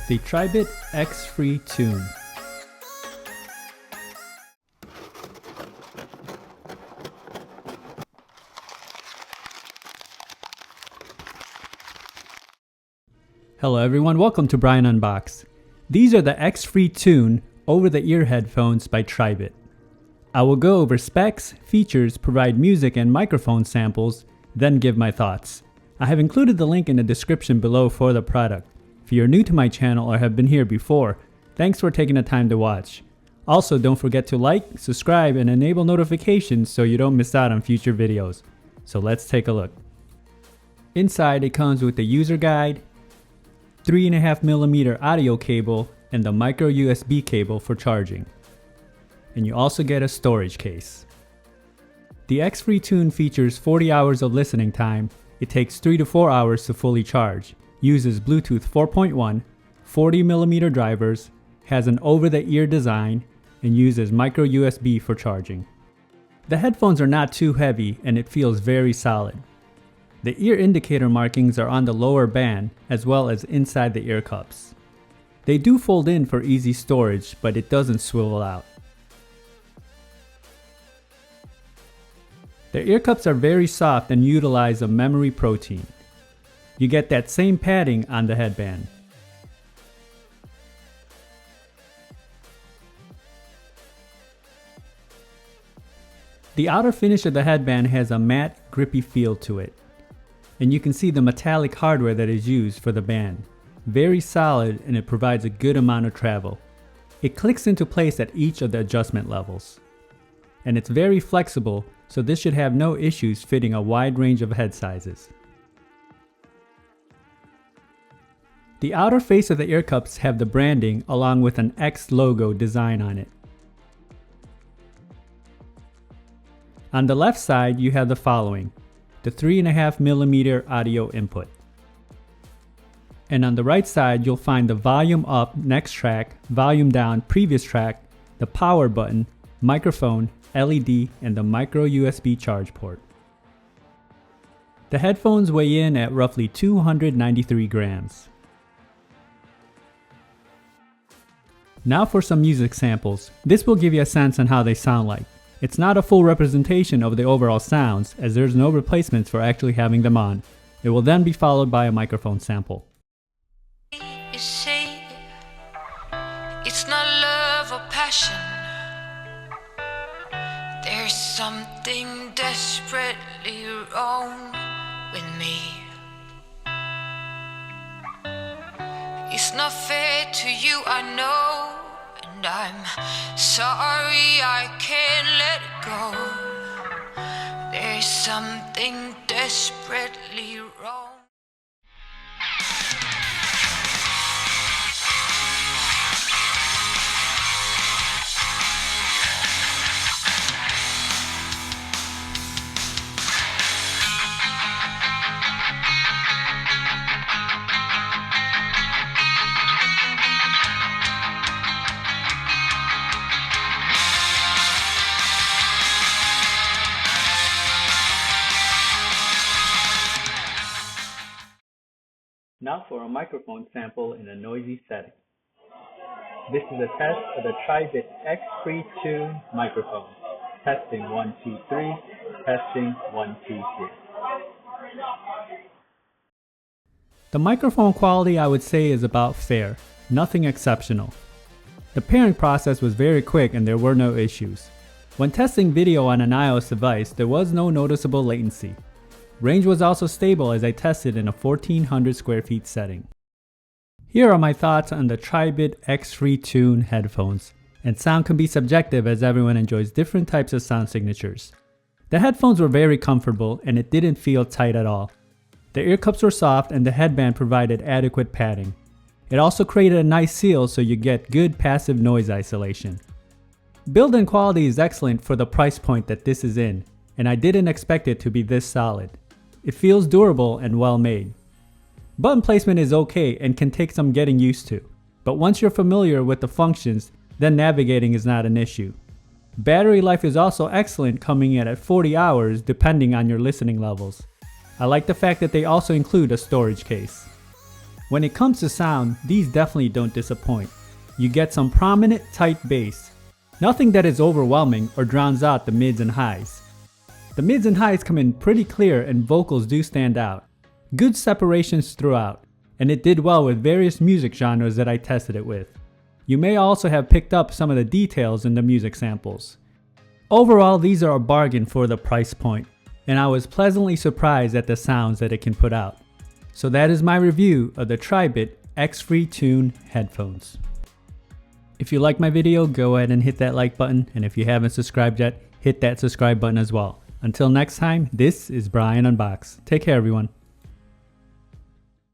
the Tribit XFree Tune. Hello everyone, welcome to Brian Unboxed. These are the XFree Tune over-the-ear headphones by Tribit. I will go over specs, features, provide music and microphone samples, then give my thoughts. I have included the link in the description below for the product. If you're new to my channel or have been here before, thanks for taking the time to watch. Also, don't forget to like, subscribe, and enable notifications so you don't miss out on future videos. So let's take a look. Inside it comes with the user guide, 3.5mm audio cable, and the micro USB cable for charging. And you also get a storage case. The XFree Tune features 40 hours of listening time. It takes 3 to 4 hours to fully charge, uses Bluetooth 4.1, 40mm drivers, has an over-the-ear design, and uses micro USB for charging. The headphones are not too heavy and it feels very solid. The ear indicator markings are on the lower band as well as inside the ear cups. They do fold in for easy storage, but it doesn't swivel out. The ear cups are very soft and utilize a memory protein. You get that same padding on the headband. The outer finish of the headband has a matte, grippy feel to it. And you can see the metallic hardware that is used for the band. Very solid, and it provides a good amount of travel. It clicks into place at each of the adjustment levels. And it's very flexible, so this should have no issues fitting a wide range of head sizes. The outer face of the ear cups have the branding along with an X logo design on it. On the left side you have the following: the 3.5mm audio input. And on the right side you'll find the volume up next track, volume down previous track, the power button, microphone, LED, and the micro USB charge port. The headphones weigh in at roughly 293 grams. Now for some music samples. This will give you a sense on how they sound like. It's not a full representation of the overall sounds, as there's no replacements for actually having them on. It will then be followed by a microphone sample. It's not love or passion. There's something desperately wrong with me. It's not fair to you, I know, and I'm sorry I can't let it go. There's something desperately wrong. Now for a microphone sample in a noisy setting. This is a test of the Tribit XFree Tune microphone. Testing 1, 2, 3. Testing 1, 2, 3. The microphone quality I would say is about fair, nothing exceptional. The pairing process was very quick and there were no issues. When testing video on an iOS device, there was no noticeable latency. Range was also stable as I tested in a 1400 square feet setting. Here are my thoughts on the Tribit XFree Tune headphones, and sound can be subjective as everyone enjoys different types of sound signatures. The headphones were very comfortable and it didn't feel tight at all. The ear cups were soft and the headband provided adequate padding. It also created a nice seal so you get good passive noise isolation. Build-in quality is excellent for the price point that this is in, and I didn't expect it to be this solid. It feels durable and well made. Button placement is okay and can take some getting used to, but once you're familiar with the functions, then navigating is not an issue. Battery life is also excellent, coming in at 40 hours depending on your listening levels. I like the fact that they also include a storage case. When it comes to sound, these definitely don't disappoint. You get some prominent, tight bass. Nothing that is overwhelming or drowns out the mids and highs. The mids and highs come in pretty clear and vocals do stand out. Good separations throughout, and it did well with various music genres that I tested it with. You may also have picked up some of the details in the music samples. Overall, these are a bargain for the price point, and I was pleasantly surprised at the sounds that it can put out. So that is my review of the Tribit XFree Tune headphones. If you like my video, go ahead and hit that like button, and if you haven't subscribed yet, hit that subscribe button as well. Until next time, this is Brian Unboxed. Take care, everyone.